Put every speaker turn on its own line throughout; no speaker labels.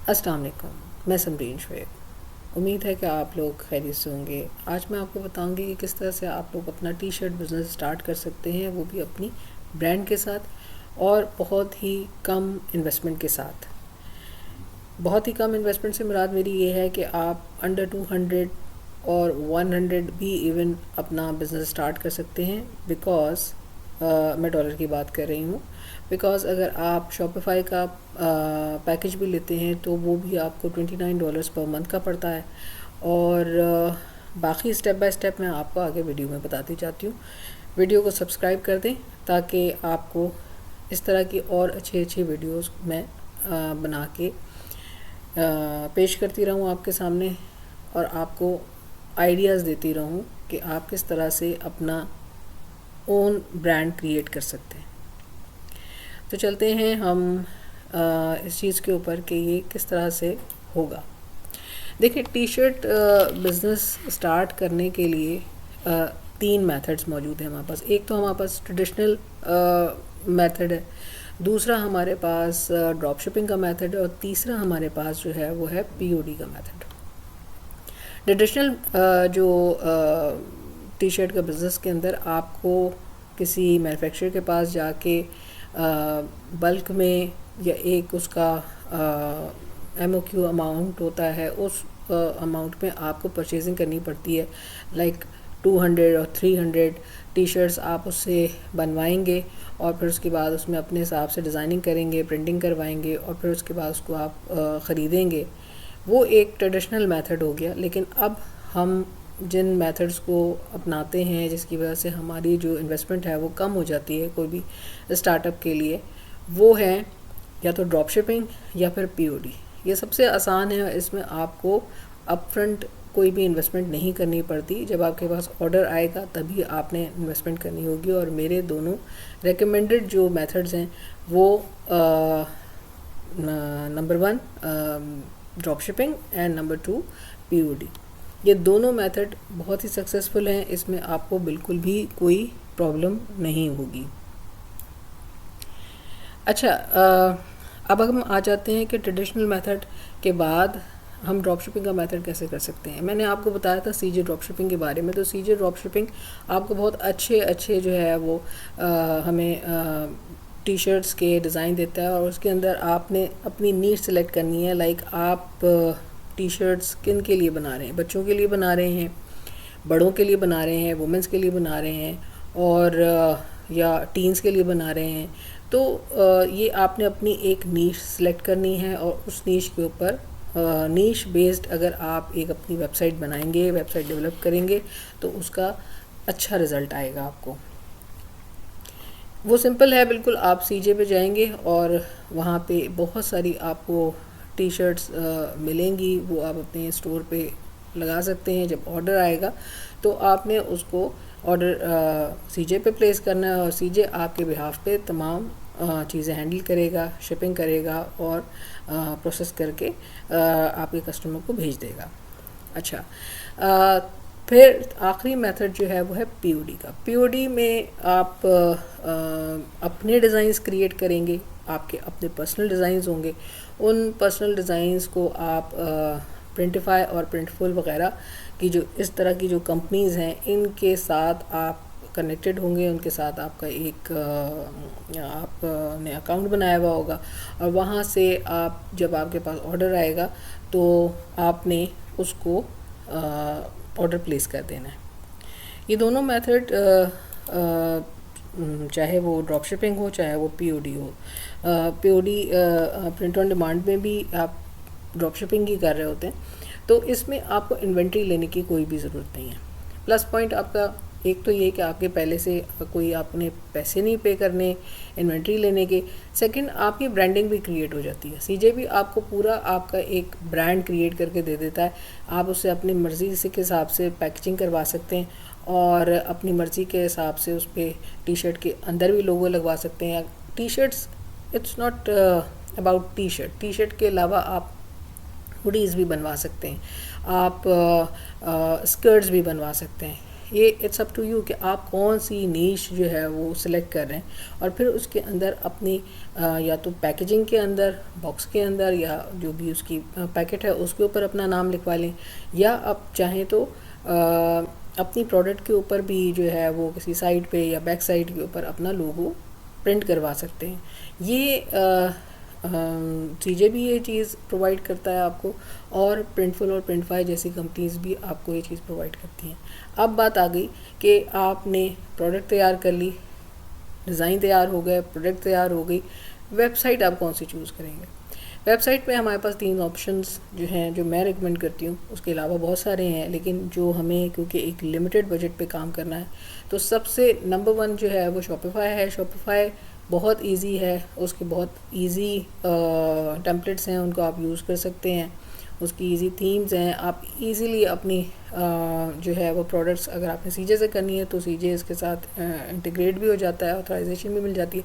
السلام علیکم، میں سمرین شعیب۔ امید ہے کہ آپ لوگ خیریت سے ہوں گے۔ آج میں آپ کو بتاؤں گی کہ کس طرح سے آپ لوگ اپنا ٹی شرٹ بزنس سٹارٹ کر سکتے ہیں، وہ بھی اپنی برانڈ کے ساتھ اور بہت ہی کم انویسٹمنٹ کے ساتھ۔ بہت ہی کم انویسٹمنٹ سے مراد میری یہ ہے کہ آپ انڈر 200 اور 100 بھی ایون اپنا بزنس سٹارٹ کر سکتے ہیں، بیکاز میں ڈالر کی بات کر رہی ہوں۔ بیکاز اگر آپ شاپیفائی کا پیکج بھی لیتے ہیں تو وہ بھی آپ کو $29 پر منتھ کا پڑتا ہے، اور باقی اسٹیپ بائی اسٹیپ میں آپ کو آگے ویڈیو میں بتاتی جاتی ہوں۔ ویڈیو کو سبسکرائب کر دیں تاکہ آپ کو اس طرح کی اور اچھے ویڈیوز میں بنا کے پیش کرتی رہوں آپ کے سامنے، اور آپ کو آئیڈیاز دیتی رہوں کہ آپ کس طرح سے اپنا اون برانڈ کریٹ کر سکتے ہیں۔ تو چلتے ہیں ہم اس چیز کے اوپر کہ یہ کس طرح سے ہوگا۔ دیکھیں، ٹی شرٹ بزنس سٹارٹ کرنے کے لیے 3 میتھڈس موجود ہیں ہمارے پاس۔ ایک تو ہمارے پاس ٹریڈیشنل میتھڈ ہے، دوسرا ہمارے پاس ڈراپ شپنگ کا میتھڈ ہے، اور تیسرا ہمارے پاس جو ہے وہ ہے POD کا میتھڈ۔ ٹریڈیشنل جو ٹی شرٹ کا بزنس کے اندر آپ کو کسی مینوفیکچرر کے پاس جا کے بلک میں یا ایک اس کا MOQ اماؤنٹ ہوتا ہے، اس اماؤنٹ میں آپ کو پرچیزنگ کرنی پڑتی ہے، لائک 200 اور 300 ٹی شرٹس آپ اس سے بنوائیں گے، اور پھر اس کے بعد اس میں اپنے حساب سے ڈیزائننگ کریں گے، پرنٹنگ کروائیں گے، اور پھر اس کے بعد اس کو آپ خریدیں گے۔ وہ ایک ٹریڈیشنل میتھڈ ہو گیا۔ لیکن اب ہم جن میتھڈس کو اپناتے ہیں جس کی وجہ سے ہماری جو انویسٹمنٹ ہے وہ کم ہو جاتی ہے کوئی بھی اسٹارٹ اپ کے لیے، وہ ہے یا تو ڈراپ شپنگ یا پھر POD۔ یہ سب سے آسان ہے، اس میں آپ کو اپ فرنٹ کوئی بھی انویسٹمنٹ نہیں کرنی پڑتی۔ جب آپ کے پاس آرڈر آئے گا تبھی آپ نے انویسٹمنٹ کرنی ہوگی، اور میرے دونوں ریکمینڈڈ جو میتھڈز ہیں وہ number 1 drop shipping and number 2 POD۔ یہ دونوں میتھڈ بہت ہی سکسیزفل ہیں، اس میں آپ کو بالکل بھی کوئی پرابلم نہیں ہوگی۔ اچھا، اب ہم آ جاتے ہیں کہ ٹریڈیشنل میتھڈ کے بعد ہم ڈراپ شپنگ کا میتھڈ کیسے کر سکتے ہیں۔ میں نے آپ کو بتایا تھا CJ ڈراپ شپنگ کے بارے میں۔ تو CJ ڈراپ شپنگ آپ کو بہت اچھے جو ہے وہ ہمیں ٹی شرٹس کے ڈیزائن دیتا ہے، اور اس کے اندر آپ نے اپنی نیڈ سلیکٹ کرنی ہے، لائک آپ ٹی شرٹس کن کے لیے بنا رہے ہیں، بچوں کے لیے بنا رہے ہیں، بڑوں کے لیے بنا رہے ہیں، وومنس کے لیے بنا رہے ہیں، اور یا ٹینز کے لیے بنا رہے ہیں۔ تو یہ آپ نے اپنی ایک نیش سلیکٹ کرنی ہے، اور اس نیش کے اوپر نیش بیسڈ اگر آپ ایک اپنی ویب سائٹ بنائیں گے، ویب سائٹ ڈیولپ کریں گے، تو اس کا اچھا رزلٹ آئے گا آپ کو۔ وہ سمپل ہے بالکل، آپ CJ پہ جائیں گے اور وہاں پہ بہت ساری آپ کو ٹی شرٹس ملیں گی، وہ آپ اپنے اسٹور پہ لگا سکتے ہیں۔ جب آرڈر آئے گا تو آپ نے اس کو آرڈر CJ پہ پلیس کرنا ہے، اور CJ آپ کے بہاف پہ تمام چیزیں ہینڈل کرے گا، شپنگ کرے گا، اور پروسیس کر کے آپ کے کسٹمر کو بھیج دے گا۔ اچھا، پھر آخری میتھڈ جو ہے وہ ہے POD کا۔ POD میں آپ اپنے ڈیزائنز کریٹ کریں گے، آپ کے اپنے پرسنل ڈیزائنز ہوں گے۔ ان پرسنل ڈیزائنز کو آپ پرنٹیفائی اور پرنٹفل وغیرہ کی جو اس طرح کی جو کمپنیز ہیں ان کے ساتھ آپ کنیکٹڈ ہوں گے، ان کے ساتھ آپ کا ایک آپ نے اکاؤنٹ بنایا ہوا ہوگا، اور وہاں سے آپ جب آپ کے پاس آرڈر آئے گا تو آپ نے اس کو آرڈر پلیس کر دینا ہے۔ یہ دونوں میتھڈ چاہے وہ ڈراپ شپنگ ہو چاہے وہ POD who, POD print on demand میں بھی آپ ڈراپ شپنگ ہی کر رہے ہوتے ہیں، تو اس میں آپ کو انوینٹری لینے کی کوئی بھی ضرورت نہیں ہے۔ پلس پوائنٹ آپ کا ایک تو یہ کہ آپ کے پہلے سے کوئی آپ نے پیسے نہیں پے کرنے انوینٹری لینے کے۔ سیکنڈ، آپ کی برانڈنگ بھی کریٹ ہو جاتی ہے۔ CJ بھی آپ کو پورا آپ کا ایک برانڈ کریٹ کر کے دے دیتا ہے، آپ اسے اپنی مرضی سے کے حساب سے پیکیجنگ کروا سکتے ہیں، اور اپنی مرضی کے حساب سے اس پہ ٹی شرٹ کے اندر بھی لوگو لگوا سکتے ہیں۔ T shirts it's not about T shirt کے علاوہ آپ ہوڈیز بھی بنوا سکتے ہیں، آپ اسکرٹس بھی بنوا سکتے ہیں، یہ اٹس اپ ٹو یو کہ آپ کون سی نیش جو ہے وہ سلیکٹ کر رہے ہیں، اور پھر اس کے اندر اپنی یا تو پیکیجنگ کے اندر، باکس کے اندر، یا جو بھی اس کی پیکٹ ہے اس کے اوپر اپنا نام لکھوا لیں، یا آپ چاہیں تو اپنی پروڈکٹ کے اوپر بھی جو ہے وہ کسی سائڈ پہ یا بیک سائڈ کے اوپر اپنا لوگو پرنٹ کروا سکتے ہیں. یہ چیزیں بھی یہ چیز پرووائڈ کرتا ہے آپ کو، اور پرنٹفل اور پرنٹفائی جیسی کمپنیز بھی آپ کو یہ چیز پرووائڈ کرتی ہیں. اب بات آ گئی کہ آپ نے پروڈکٹ تیار کر لی، ڈیزائن تیار ہو گئے، پروڈکٹ تیار ہو گئی، ویب سائٹ آپ کون سی چوز کریں گے؟ ویب سائٹ پہ ہمارے پاس 3 آپشنز جو ہیں جو میں ریکمنڈ کرتی ہوں، اس کے علاوہ بہت سارے ہیں، لیکن جو ہمیں کیونکہ ایک لمیٹڈ بجٹ پہ کام کرنا ہے تو سب سے نمبر 1 جو ہے وہ شاپیفائی ہے. شاپیفائی بہت ایزی ہے، اس کے بہت ایزی ٹیمپلیٹس ہیں، ان کو آپ یوز کر سکتے ہیں، اس کی ایزی تھیمز ہیں، آپ ایزیلی اپنی جو ہے وہ پروڈکٹس، اگر آپ نے سی جے سے کرنی ہے تو سی جے اس کے ساتھ انٹیگریٹ بھی ہو جاتا ہے، آتھرائزیشن بھی مل جاتی ہے،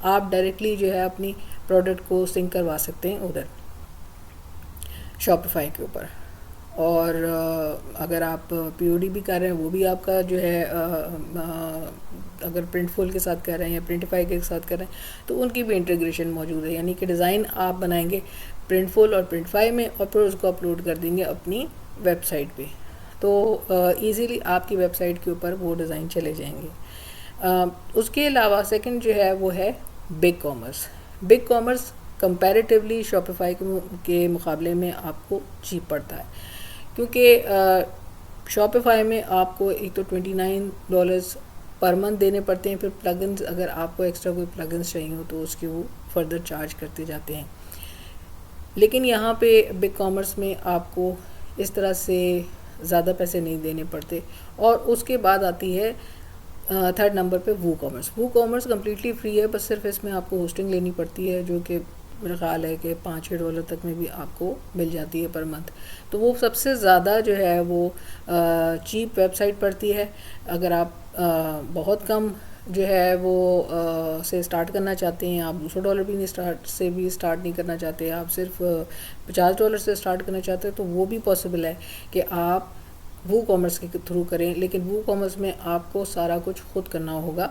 آپ ڈائریکٹلی جو ہے اپنی پروڈکٹ کو سنک کروا سکتے ہیں ادھر شاپیفائی کے اوپر. اور اگر آپ پی او ڈی بھی کر رہے ہیں وہ بھی آپ کا جو ہے اگر پرنٹ فل کے ساتھ کر رہے ہیں یا پرنٹیفائی کے ساتھ کر رہے ہیں تو ان کی بھی انٹیگریشن موجود ہے، یعنی کہ ڈیزائن آپ بنائیں گے پرنٹ فل اور پرنٹیفائی میں اور پھر اس کو اپلوڈ کر دیں گے اپنی ویب سائٹ پہ، تو ایزیلی آپ کی ویب سائٹ کے اوپر وہ ڈیزائن چلے جائیں گے. اس کے علاوہ سیکنڈ جو ہے وہ ہے big commerce. Big commerce comparatively Shopify کے مقابلے میں آپ کو چیپ پڑتا ہے، کیونکہ شاپیفائی میں آپ کو ایک تو $29 پر منتھ دینے پڑتے ہیں، پھر پلگنز اگر آپ کو ایکسٹرا کوئی پلگنز چاہیے ہو تو اس کے وہ فردر چارج کرتے جاتے ہیں. لیکن یہاں پہ بگ کامرس میں آپ کو اس طرح سے زیادہ پیسے نہیں دینے پڑتے. اور اس کے بعد آتی ہے 3rd نمبر پہ وو کامرس. وو کامرس کمپلیٹلی فری ہے، بس صرف اس میں آپ کو ہوسٹنگ لینی پڑتی ہے، جو کہ میرا خیال ہے کہ $5-6 تک میں بھی آپ کو مل جاتی ہے پر منتھ. تو وہ سب سے زیادہ جو ہے وہ چیپ ویب سائٹ پڑتی ہے. اگر آپ بہت کم جو ہے وہ سے اسٹارٹ کرنا چاہتے ہیں، آپ $200 بھی نہیں اسٹارٹ نہیں کرنا چاہتے، آپ صرف $50 سے اسٹارٹ کرنا چاہتے ہیں، تو وہ بھی پاسبل ہے کہ آپ وو کامرس کے تھرو کریں. لیکن وو کامرس میں آپ کو سارا کچھ خود کرنا ہوگا،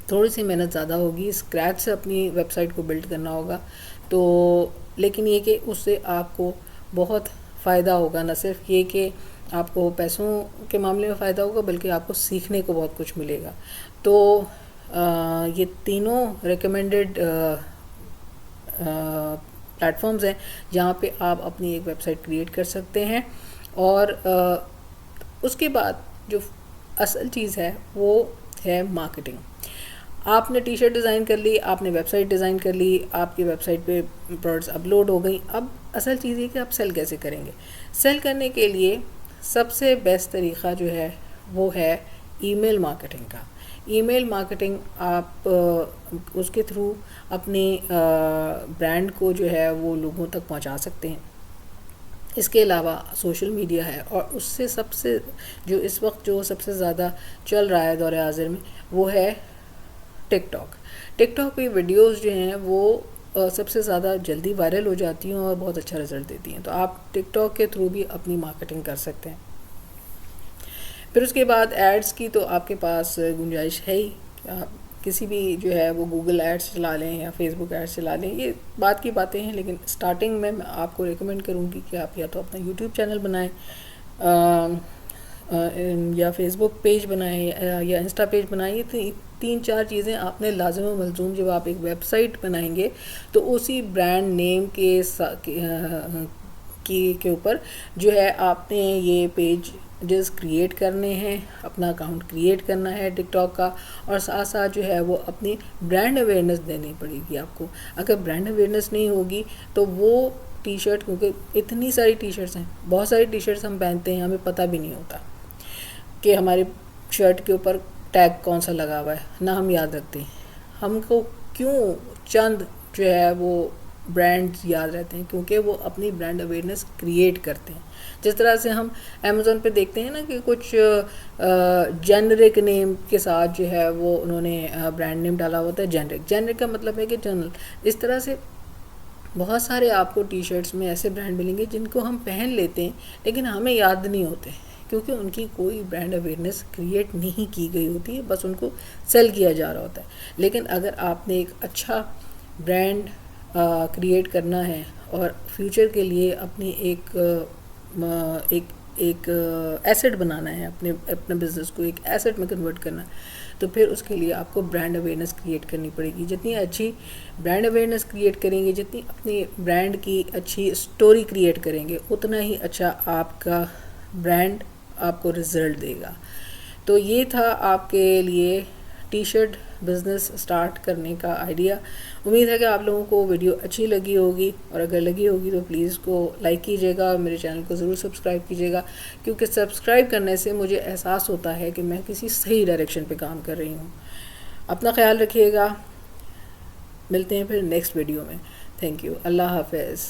تھوڑی سی محنت زیادہ ہوگی، اسکریچ سے اپنی ویب سائٹ کو بلڈ کرنا ہوگا. تو لیکن یہ کہ اس سے آپ کو بہت فائدہ ہوگا، نہ صرف یہ کہ آپ کو پیسوں کے معاملے میں فائدہ ہوگا بلکہ آپ کو سیکھنے کو بہت کچھ ملے گا. تو یہ تینوں ریکمینڈڈ پلیٹ فارمز ہیں جہاں پہ آپ اپنی ایک ویب سائٹ کریٹ کر سکتے ہیں. اور اس کے بعد جو اصل چیز ہے وہ ہے مارکیٹنگ. آپ نے ٹی شرٹ ڈیزائن کر لی، آپ نے ویب سائٹ ڈیزائن کر لی، آپ کی ویب سائٹ پہ پروڈکٹس اپلوڈ ہو گئی. اب اصل چیز یہ کہ آپ سیل کیسے کریں گے. سیل کرنے کے لیے سب سے بیسٹ طریقہ جو ہے وہ ہے ای میل مارکیٹنگ کا. ای میل مارکیٹنگ آپ اس کے تھرو اپنے برانڈ کو جو ہے وہ لوگوں تک پہنچا سکتے ہیں. اس کے علاوہ سوشل میڈیا ہے، اور اس سے سب سے جو اس وقت جو سب سے زیادہ چل رہا ہے دور حاضر میں وہ ہے ٹک ٹاک. ٹک ٹاک پہ ویڈیوز جو ہیں وہ سب سے زیادہ جلدی وائرل ہو جاتی ہیں اور بہت اچھا رزلٹ دیتی ہیں. تو آپ ٹک ٹاک کے تھرو بھی اپنی مارکیٹنگ کر سکتے ہیں. پھر اس کے بعد ایڈز کی تو آپ کے پاس گنجائش ہے ہی، آپ کسی بھی جو ہے وہ گوگل ایڈس چلا لیں یا فیس بک ایڈس چلا لیں، یہ بات کی باتیں ہیں. لیکن اسٹارٹنگ میں آپ کو ریکمینڈ کروں گی کہ آپ یا تو اپنا یوٹیوب چینل بنائیں یا فیس بک پیج بنائیں یا انسٹا پیج بنائیں. یہ 3-4 چیزیں آپ نے لازم و ملزوم جب آپ ایک ویب سائٹ بنائیں گے تو اسی برانڈ نیم کے اوپر جو ہے آپ نے یہ پیج کریٹ کرنے ہیں، اپنا اکاؤنٹ کریٹ کرنا ہے ٹک ٹاک کا، اور ساتھ ساتھ جو ہے وہ اپنی برانڈ اویئرنیس دینی پڑے گی آپ کو. اگر برانڈ اویئرنیس نہیں ہوگی تو وہ ٹی شرٹ، کیونکہ اتنی ساری ٹی شرٹس ہیں، بہت ساری ٹی شرٹس ہم پہنتے ہیں، ہمیں پتہ بھی نہیں ہوتا کہ ہماری شرٹ کے اوپر ٹیگ کون سا لگا ہوا ہے، نہ ہم یاد رکھتے ہیں. ہم کو کیوں چند جو ہے وہ برانڈز یاد رہتے ہیں؟ کیونکہ وہ اپنی برانڈ اویئرنیس کریٹ کرتے ہیں. جس طرح سے ہم امیزون پہ دیکھتے ہیں نا کہ کچھ جنرک نیم کے ساتھ جو ہے وہ انہوں نے برانڈ نیم ڈالا ہوتا ہے جنرک کا مطلب ہے کہ جنرل. اس طرح سے بہت سارے آپ کو ٹی شرٹس میں ایسے برانڈ ملیں گے جن کو ہم پہن لیتے ہیں لیکن ہمیں یاد نہیں ہوتے کیونکہ ان کی کوئی برانڈ اویئرنیس کریٹ نہیں کی گئی ہوتی ہے، بس ان کو سیل کیا جا رہا ہوتا ہے. لیکن اگر آپ نے ایک اچھا برانڈ کریٹ کرنا ہے اور فیوچر کے لیے اپنی ایک ایسٹ بنانا ہے، اپنے بزنس کو ایک ایسٹ میں کنورٹ کرنا ہے، تو پھر اس کے لیے آپ کو برانڈ اویئرنیس کریٹ کرنی پڑے گی. جتنی اچھی برانڈ اویئرنیس کریٹ کریں گے، جتنی اپنی برانڈ کی اچھی اسٹوری کریٹ کریں گے، اتنا ہی اچھا آپ کا برانڈ آپ کو رزلٹ دے گا. تو یہ تھا آپ کے لیے ٹی شرٹ بزنس اسٹارٹ کرنے کا آئیڈیا. امید ہے کہ آپ لوگوں کو ویڈیو اچھی لگی ہوگی، اور اگر لگی ہوگی تو پلیز کو لائک کیجیے گا، میرے چینل کو ضرور سبسکرائب کیجیے گا، کیونکہ سبسکرائب کرنے سے مجھے احساس ہوتا ہے کہ میں کسی صحیح ڈائریکشن پہ کام کر رہی ہوں. اپنا خیال رکھیے گا، ملتے ہیں پھر نیکسٹ ویڈیو میں. Thank you. اللہ حافظ.